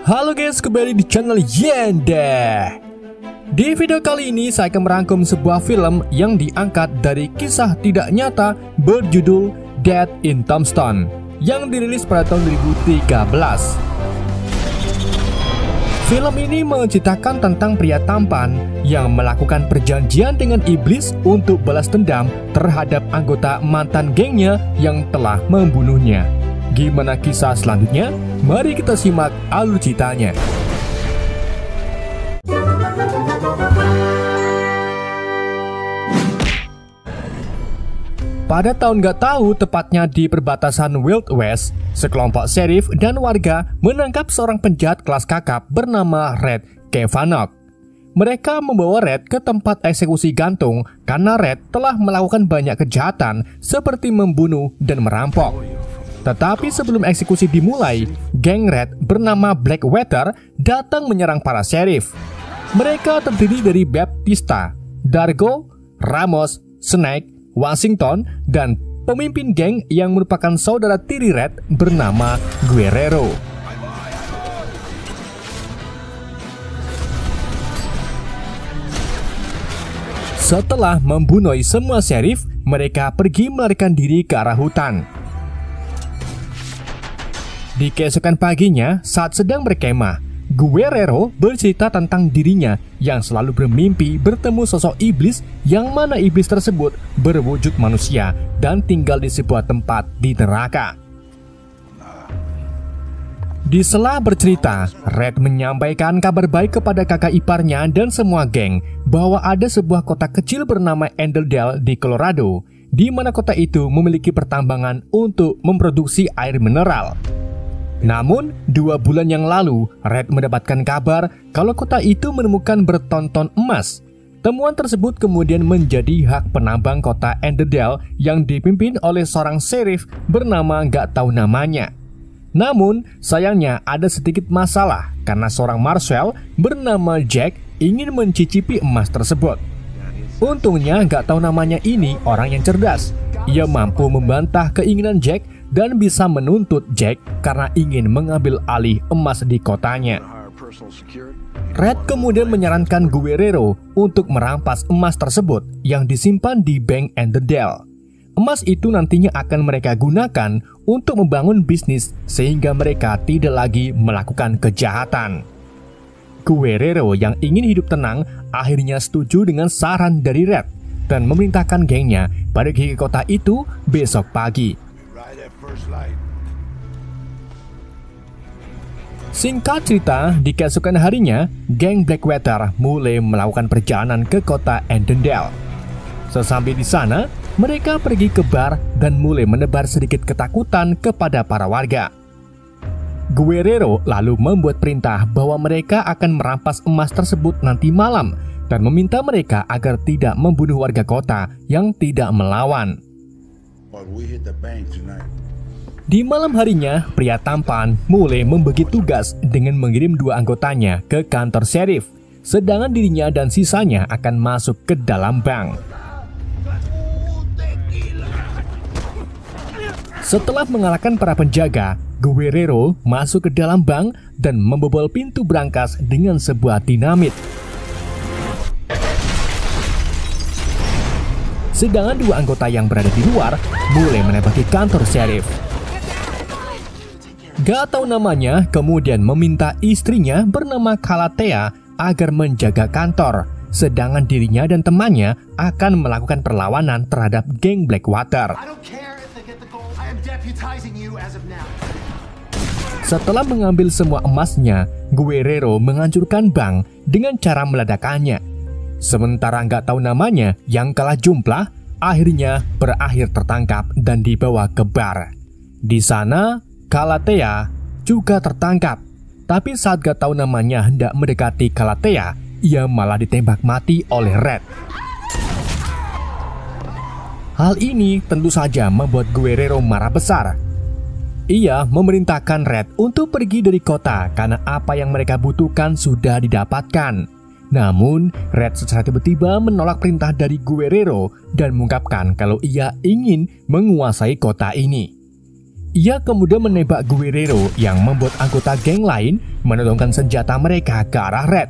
Halo guys, kembali di channel Yenda. Di video kali ini saya akan merangkum sebuah film yang diangkat dari kisah tidak nyata berjudul Dead in Tombstone yang dirilis pada tahun 2013. Film ini menceritakan tentang pria tampan yang melakukan perjanjian dengan iblis untuk balas dendam terhadap anggota mantan gengnya yang telah membunuhnya. Gimana kisah selanjutnya? Mari kita simak alur ceritanya. Pada tahun gak tahu, tepatnya di perbatasan Wild West, sekelompok sheriff dan warga menangkap seorang penjahat kelas kakap bernama Red Kavanagh. Mereka membawa Red ke tempat eksekusi gantung karena Red telah melakukan banyak kejahatan seperti membunuh dan merampok. Tetapi sebelum eksekusi dimulai, geng Red bernama Blackwater datang menyerang para sheriff. Mereka terdiri dari Baptista, Dargo, Ramos, Snake, Washington, dan pemimpin geng yang merupakan saudara tiri Red bernama Guerrero. Setelah membunuh semua sheriff, mereka pergi melarikan diri ke arah hutan. Di keesokan paginya, saat sedang berkemah, Guerrero bercerita tentang dirinya yang selalu bermimpi bertemu sosok iblis, yang mana iblis tersebut berwujud manusia dan tinggal di sebuah tempat di neraka. Di sela bercerita, Red menyampaikan kabar baik kepada kakak iparnya dan semua geng bahwa ada sebuah kota kecil bernama Endeldale di Colorado, di mana kota itu memiliki pertambangan untuk memproduksi air mineral. Namun, 2 bulan yang lalu, Red mendapatkan kabar kalau kota itu menemukan bertonton emas. Temuan tersebut kemudian menjadi hak penambang kota Endeldale yang dipimpin oleh seorang sheriff bernama gak tahu namanya. Namun, sayangnya ada sedikit masalah karena seorang marshal bernama Jack ingin mencicipi emas tersebut. Untungnya gak tahu namanya ini orang yang cerdas. Ia mampu membantah keinginan Jack dan bisa menuntut Jack karena ingin mengambil alih emas di kotanya. Red kemudian menyarankan Guerrero untuk merampas emas tersebut yang disimpan di Bank Endeldale. Emas itu nantinya akan mereka gunakan untuk membangun bisnis sehingga mereka tidak lagi melakukan kejahatan. Guerrero yang ingin hidup tenang akhirnya setuju dengan saran dari Red dan memerintahkan gengnya pergi ke kota itu besok pagi. Singkat cerita, di keesokan harinya, geng Blackwater mulai melakukan perjalanan ke kota Endeldale. Sesampai di sana, mereka pergi ke bar dan mulai menebar sedikit ketakutan kepada para warga. Guerrero lalu membuat perintah bahwa mereka akan merampas emas tersebut nanti malam dan meminta mereka agar tidak membunuh warga kota yang tidak melawan. Di malam harinya, pria tampan mulai membagi tugas dengan mengirim 2 anggotanya ke kantor sheriff, sedangkan dirinya dan sisanya akan masuk ke dalam bank. Setelah mengalahkan para penjaga, Guerrero masuk ke dalam bank dan membobol pintu brankas dengan sebuah dinamit. Sedangkan 2 anggota yang berada di luar mulai menembaki kantor sheriff. Gak tahu namanya kemudian meminta istrinya bernama Calathea agar menjaga kantor, sedangkan dirinya dan temannya akan melakukan perlawanan terhadap geng Blackwater. Setelah mengambil semua emasnya, Guerrero menghancurkan bank dengan cara meledakannya. Sementara gak tahu namanya yang kalah jumlah akhirnya berakhir tertangkap dan dibawa ke bar. Di sana, Calathea juga tertangkap, tapi saat gak tahu namanya hendak mendekati Calathea, ia malah ditembak mati oleh Red. Hal ini tentu saja membuat Guerrero marah besar. Ia memerintahkan Red untuk pergi dari kota karena apa yang mereka butuhkan sudah didapatkan. Namun, Red secara tiba-tiba menolak perintah dari Guerrero dan mengungkapkan kalau ia ingin menguasai kota ini. Ia kemudian menembak Guerrero yang membuat anggota geng lain menodongkan senjata mereka ke arah Red.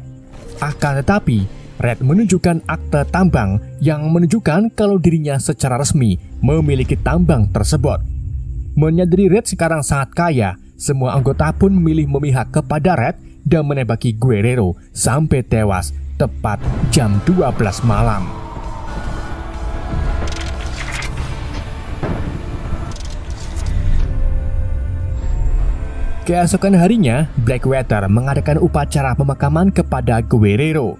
Akan tetapi, Red menunjukkan akte tambang yang menunjukkan kalau dirinya secara resmi memiliki tambang tersebut. Menyadari Red sekarang sangat kaya, semua anggota pun memilih memihak kepada Red dan menembaki Guerrero sampai tewas tepat jam 12 malam. Keesokan harinya, Blackwater mengadakan upacara pemakaman kepada Guerrero.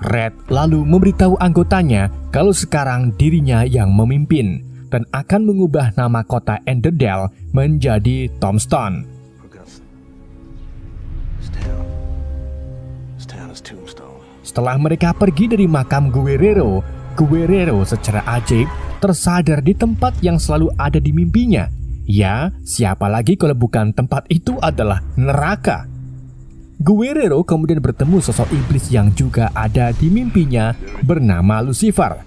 Red lalu memberitahu anggotanya kalau sekarang dirinya yang memimpin dan akan mengubah nama kota Enderdale menjadi Tombstone. Setelah mereka pergi dari makam Guerrero, Guerrero secara ajaib tersadar di tempat yang selalu ada di mimpinya. Ya, siapa lagi kalau bukan tempat itu adalah neraka. Guerrero kemudian bertemu sosok iblis yang juga ada di mimpinya bernama Lucifer.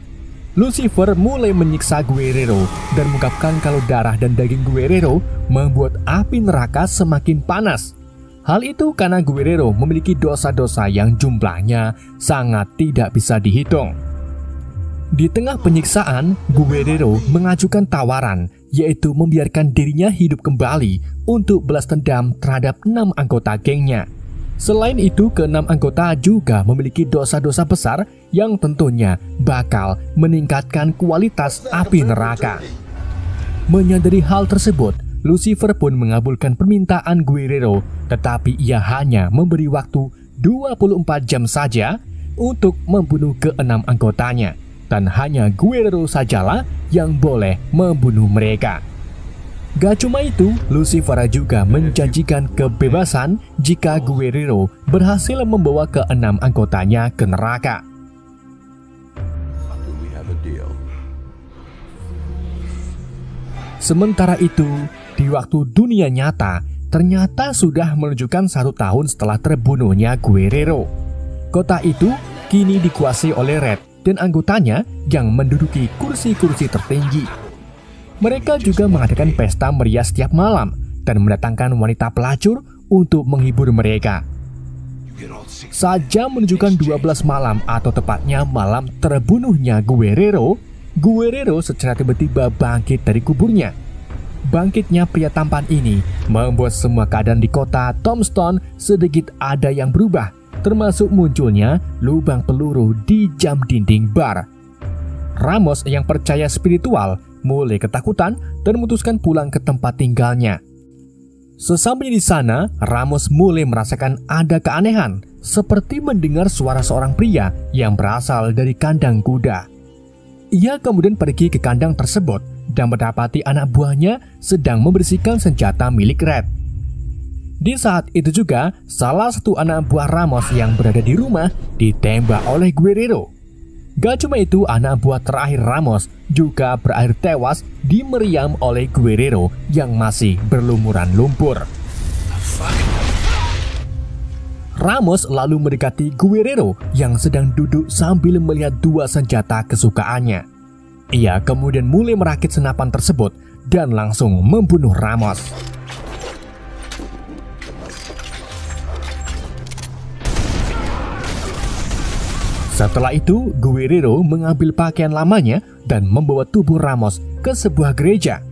Lucifer mulai menyiksa Guerrero dan mengungkapkan kalau darah dan daging Guerrero membuat api neraka semakin panas. Hal itu karena Guerrero memiliki dosa-dosa yang jumlahnya sangat tidak bisa dihitung. Di tengah penyiksaan, Guerrero mengajukan tawaran, yaitu membiarkan dirinya hidup kembali untuk balas dendam terhadap 6 anggota gengnya. Selain itu, ke-6 anggota juga memiliki dosa-dosa besar yang tentunya bakal meningkatkan kualitas api neraka. Menyadari hal tersebut, Lucifer pun mengabulkan permintaan Guerrero, tetapi ia hanya memberi waktu 24 jam saja untuk membunuh ke-6 anggotanya. Dan hanya Guerrero sajalah yang boleh membunuh mereka. Gak cuma itu, Lucifer juga menjanjikan kebebasan jika Guerrero berhasil membawa ke-6 anggotanya ke neraka. Sementara itu, di waktu dunia nyata, ternyata sudah menunjukkan 1 tahun setelah terbunuhnya Guerrero. Kota itu kini dikuasai oleh Red dan anggotanya yang menduduki kursi-kursi tertinggi. Mereka juga mengadakan pesta meriah setiap malam dan mendatangkan wanita pelacur untuk menghibur mereka. Saja menunjukkan 12 malam atau tepatnya malam terbunuhnya Guerrero, Guerrero secara tiba-tiba bangkit dari kuburnya. Bangkitnya pria tampan ini membuat semua keadaan di kota Tombstone sedikit ada yang berubah, termasuk munculnya lubang peluru di jam dinding bar. Ramos yang percaya spiritual mulai ketakutan dan memutuskan pulang ke tempat tinggalnya. Sesampainya di sana, Ramos mulai merasakan ada keanehan, seperti mendengar suara seorang pria yang berasal dari kandang kuda. Ia kemudian pergi ke kandang tersebut dan mendapati anak buahnya sedang membersihkan senjata milik Red. Di saat itu juga, salah satu anak buah Ramos yang berada di rumah ditembak oleh Guerrero. Gak cuma itu, anak buah terakhir Ramos juga berakhir tewas di meriam oleh Guerrero yang masih berlumuran lumpur. Ramos lalu mendekati Guerrero yang sedang duduk sambil melihat 2 senjata kesukaannya. Ia kemudian mulai merakit senapan tersebut dan langsung membunuh Ramos. Setelah itu, Guerrero mengambil pakaian lamanya dan membawa tubuh Ramos ke sebuah gereja.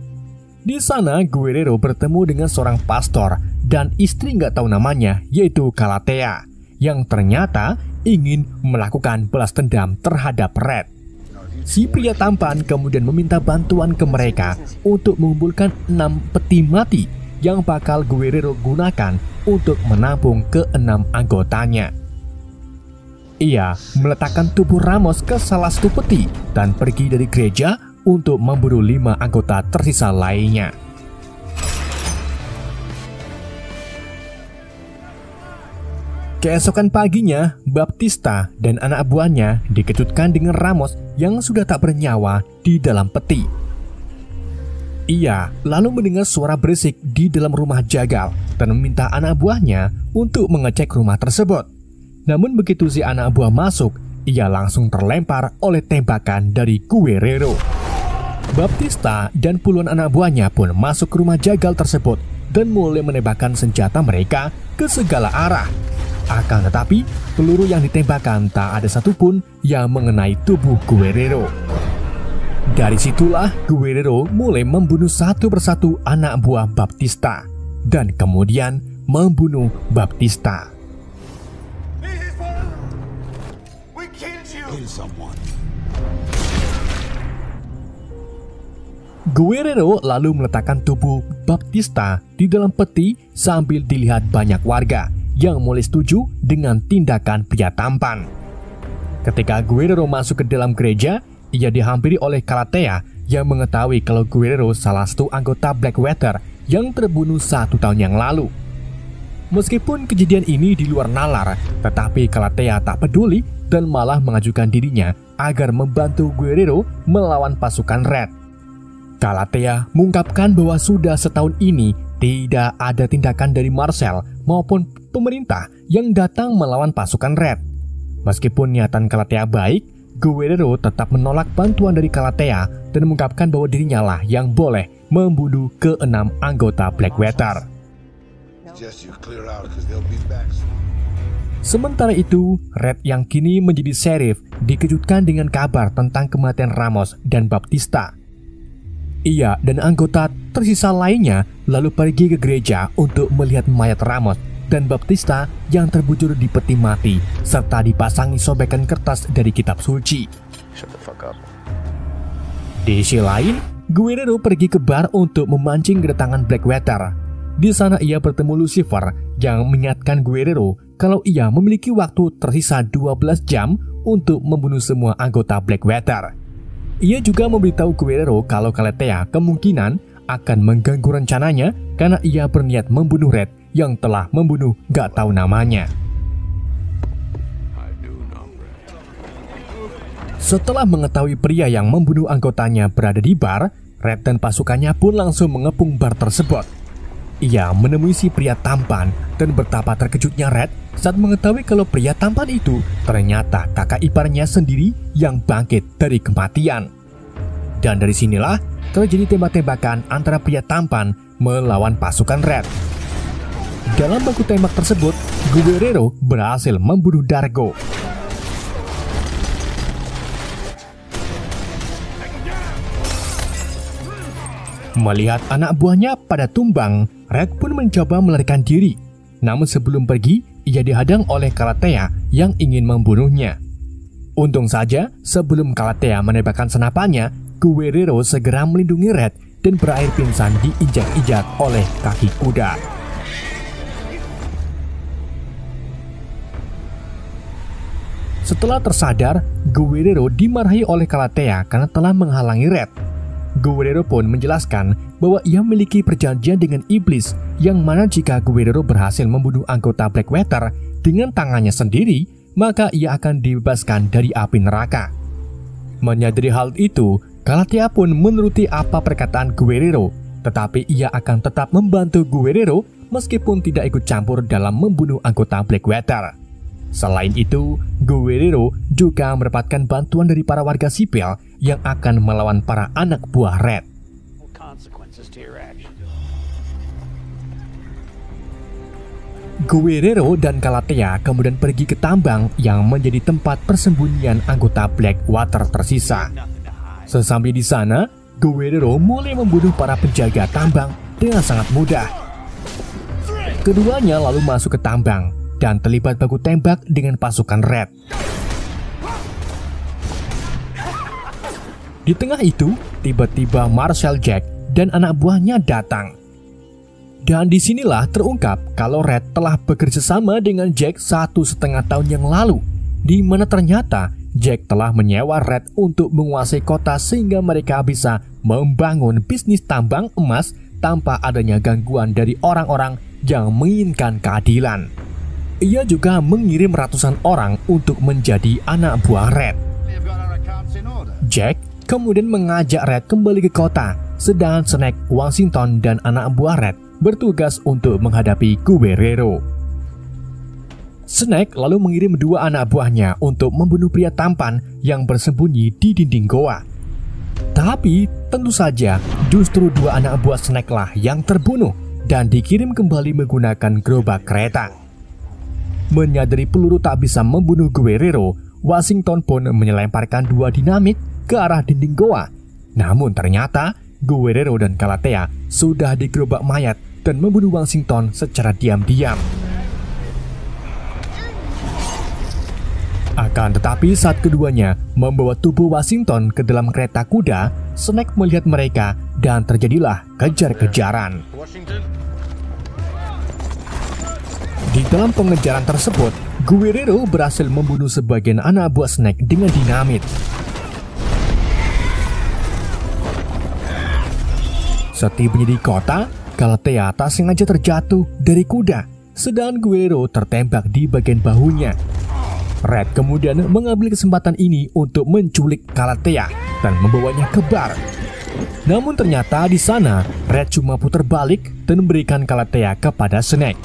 Di sana, Guerrero bertemu dengan seorang pastor dan istri nggak tahu namanya, yaitu Calathea, yang ternyata ingin melakukan balas dendam terhadap Red. Si pria tampan kemudian meminta bantuan ke mereka untuk mengumpulkan 6 peti mati yang bakal Guerrero gunakan untuk menampung ke-6 anggotanya. Ia meletakkan tubuh Ramos ke salah satu peti dan pergi dari gereja untuk memburu 5 anggota tersisa lainnya. Keesokan paginya, Baptista dan anak buahnya dikejutkan dengan Ramos yang sudah tak bernyawa di dalam peti. Ia lalu mendengar suara berisik di dalam rumah jagal dan meminta anak buahnya untuk mengecek rumah tersebut. Namun begitu si anak buah masuk, ia langsung terlempar oleh tembakan dari Guerrero. Baptista dan puluhan anak buahnya pun masuk ke rumah jagal tersebut dan mulai menembakkan senjata mereka ke segala arah. Akan tetapi, peluru yang ditembakkan tak ada satupun yang mengenai tubuh Guerrero. Dari situlah Guerrero mulai membunuh satu persatu anak buah Baptista dan kemudian membunuh Baptista. Guerrero lalu meletakkan tubuh Baptista di dalam peti sambil dilihat banyak warga yang mulai setuju dengan tindakan pria tampan. Ketika Guerrero masuk ke dalam gereja, ia dihampiri oleh Calathea yang mengetahui kalau Guerrero salah satu anggota Blackwater yang terbunuh 1 tahun yang lalu. Meskipun kejadian ini di luar nalar, tetapi Calathea tak peduli dan malah mengajukan dirinya agar membantu Guerrero melawan pasukan Red. Calathea mengungkapkan bahwa sudah setahun ini tidak ada tindakan dari Marcel maupun pemerintah yang datang melawan pasukan Red. Meskipun niatan Calathea baik, Guerrero tetap menolak bantuan dari Calathea dan mengungkapkan bahwa dirinya lah yang boleh membunuh ke-6 anggota Blackwater. Sementara itu, Red yang kini menjadi sheriff dikejutkan dengan kabar tentang kematian Ramos dan Baptista. Ia dan anggota tersisa lainnya lalu pergi ke gereja untuk melihat mayat Ramos dan Baptista yang terbujur di peti mati serta dipasangi sobekan kertas dari kitab suci. Di sisi lain, Guerrero pergi ke bar untuk memancing kedatangan Blackwater. Di sana ia bertemu Lucifer yang mengingatkan Guerrero kalau ia memiliki waktu tersisa 12 jam untuk membunuh semua anggota Blackwater. Ia juga memberitahu Guerrero kalau Calathea kemungkinan akan mengganggu rencananya karena ia berniat membunuh Red yang telah membunuh gak tahu namanya. Setelah mengetahui pria yang membunuh anggotanya berada di bar, Red dan pasukannya pun langsung mengepung bar tersebut. Ia menemui si pria tampan dan betapa terkejutnya Red saat mengetahui kalau pria tampan itu ternyata kakak iparnya sendiri yang bangkit dari kematian. Dan dari sinilah terjadi tembak-tembakan antara pria tampan melawan pasukan Red. Dalam baku tembak tersebut, Guerrero berhasil membunuh Dargo. Melihat anak buahnya pada tumbang, Red pun mencoba melarikan diri. Namun sebelum pergi, ia dihadang oleh Calathea yang ingin membunuhnya. Untung saja, sebelum Calathea menembakkan senapannya, Guerrero segera melindungi Red dan berakhir pingsan diinjak-injak oleh kaki kuda. Setelah tersadar, Guerrero dimarahi oleh Calathea karena telah menghalangi Red. Guerrero pun menjelaskan bahwa ia memiliki perjanjian dengan iblis yang mana jika Guerrero berhasil membunuh anggota Blackwater dengan tangannya sendiri, maka ia akan dibebaskan dari api neraka. Menyadari hal itu, Calathea pun menuruti apa perkataan Guerrero, tetapi ia akan tetap membantu Guerrero meskipun tidak ikut campur dalam membunuh anggota Blackwater. Selain itu, Guerrero juga mendapatkan bantuan dari para warga sipil yang akan melawan para anak buah Red. Guerrero dan Calathea kemudian pergi ke tambang yang menjadi tempat persembunyian anggota Blackwater tersisa. Sesampai di sana, Guerrero mulai membunuh para penjaga tambang dengan sangat mudah. Keduanya lalu masuk ke tambang dan terlibat baku tembak dengan pasukan Red. Di tengah itu, tiba-tiba Marshal Jack dan anak buahnya datang. Dan disinilah terungkap kalau Red telah bekerja sama dengan Jack 1,5 tahun yang lalu, di mana ternyata Jack telah menyewa Red untuk menguasai kota sehingga mereka bisa membangun bisnis tambang emas tanpa adanya gangguan dari orang-orang yang menginginkan keadilan. Ia juga mengirim ratusan orang untuk menjadi anak buah Red. Jack kemudian mengajak Red kembali ke kota, sedangkan Snake, Washington, dan anak buah Red bertugas untuk menghadapi Guerrero. Snake lalu mengirim 2 anak buahnya untuk membunuh pria tampan yang bersembunyi di dinding goa. Tapi tentu saja justru dua anak buah Snake lah yang terbunuh dan dikirim kembali menggunakan gerobak kereta. Menyadari peluru tak bisa membunuh Guerrero, Washington pun melemparkan dua dinamit ke arah dinding goa. Namun ternyata Guerrero dan Calathea sudah digerobak mayat dan membunuh Washington secara diam-diam. Akan tetapi saat keduanya membawa tubuh Washington ke dalam kereta kuda, Snake melihat mereka dan terjadilah kejar-kejaran. Di dalam pengejaran tersebut, Guerrero berhasil membunuh sebagian anak buah Snake dengan dinamit. Setibanya di kota, Calathea tak sengaja terjatuh dari kuda, sedangkan Guerrero tertembak di bagian bahunya. Red kemudian mengambil kesempatan ini untuk menculik Calathea dan membawanya ke bar. Namun ternyata di sana Red cuma putar balik dan memberikan Calathea kepada Snake.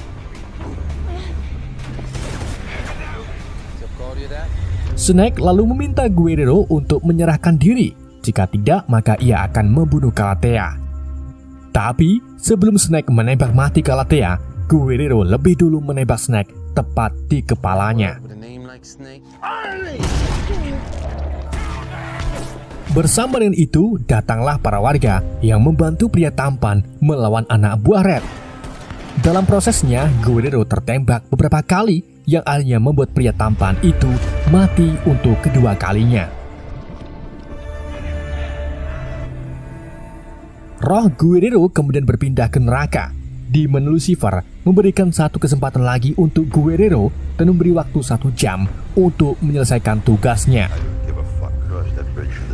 Snake lalu meminta Guerrero untuk menyerahkan diri. Jika tidak, maka ia akan membunuh Calathea. Tapi sebelum Snake menembak mati Calathea, Guerrero lebih dulu menembak Snake tepat di kepalanya. Bersama dengan itu, datanglah para warga yang membantu pria tampan melawan anak buah Red. Dalam prosesnya, Guerrero tertembak beberapa kali yang akhirnya membuat pria tampan itu mati untuk kedua kalinya. Roh Guerrero kemudian berpindah ke neraka, di mana Lucifer memberikan satu kesempatan lagi untuk Guerrero dan memberi waktu 1 jam untuk menyelesaikan tugasnya.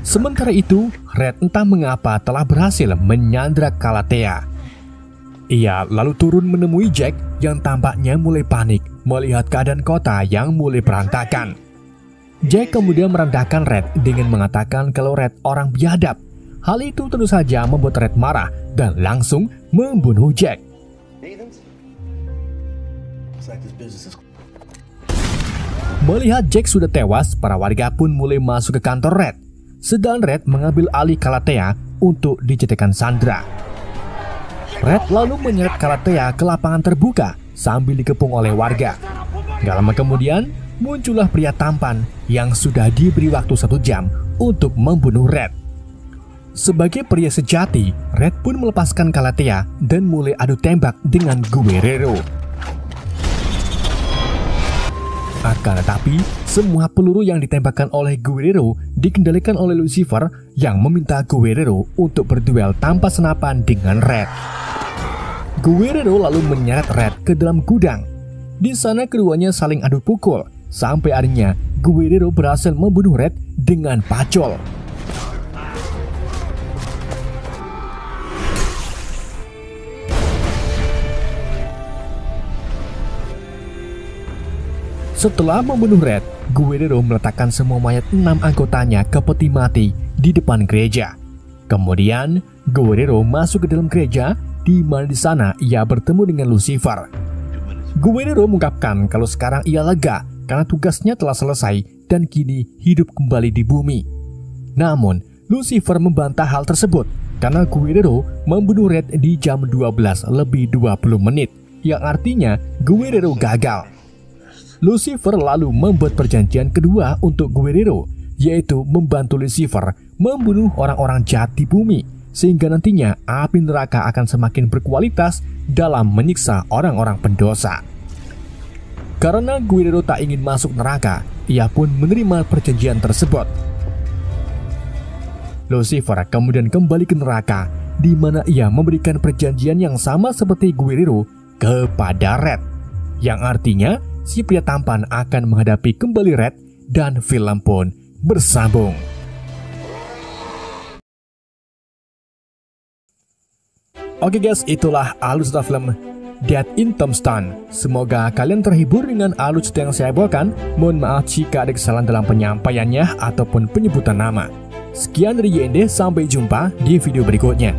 Sementara itu, Red entah mengapa telah berhasil menyandra Calathea. Ia lalu turun menemui Jack yang tampaknya mulai panik melihat keadaan kota yang mulai berantakan. Jack kemudian merendahkan Red dengan mengatakan kalau Red orang biadab. Hal itu tentu saja membuat Red marah dan langsung membunuh Jack. Melihat Jack sudah tewas, para warga pun mulai masuk ke kantor Red. Sedang Red mengambil alih Calathea untuk dijadikan sandera. Red lalu menyeret Calathea ke lapangan terbuka sambil dikepung oleh warga. Gak lama kemudian, muncullah pria tampan yang sudah diberi waktu 1 jam untuk membunuh Red. Sebagai pria sejati, Red pun melepaskan Calathea dan mulai adu tembak dengan Guerrero. Akan tetapi, semua peluru yang ditembakkan oleh Guerrero dikendalikan oleh Lucifer yang meminta Guerrero untuk berduel tanpa senapan dengan Red. Guerrero lalu menyeret Red ke dalam gudang. Di sana keduanya saling adu pukul, sampai akhirnya Guerrero berhasil membunuh Red dengan pacul. Setelah membunuh Red, Guerrero meletakkan semua mayat 6 anggotanya ke peti mati di depan gereja. Kemudian, Guerrero masuk ke dalam gereja, di mana di sana ia bertemu dengan Lucifer. Guerrero mengungkapkan kalau sekarang ia lega karena tugasnya telah selesai dan kini hidup kembali di bumi. Namun, Lucifer membantah hal tersebut karena Guerrero membunuh Red di jam 12:20 yang artinya Guerrero gagal. Lucifer lalu membuat perjanjian kedua untuk Guerrero, yaitu membantu Lucifer membunuh orang-orang jahat di bumi, sehingga nantinya api neraka akan semakin berkualitas dalam menyiksa orang-orang pendosa. Karena Guerrero tak ingin masuk neraka, ia pun menerima perjanjian tersebut. Lucifer kemudian kembali ke neraka, di mana ia memberikan perjanjian yang sama seperti Guerrero kepada Red, yang artinya si pria tampan akan menghadapi kembali Red dan film pun bersambung. Oke guys, itulah alur cerita film Death in Tombstone. Semoga kalian terhibur dengan alur cerita yang saya bawakan. Mohon maaf jika ada kesalahan dalam penyampaiannya ataupun penyebutan nama. Sekian dari YND, sampai jumpa di video berikutnya.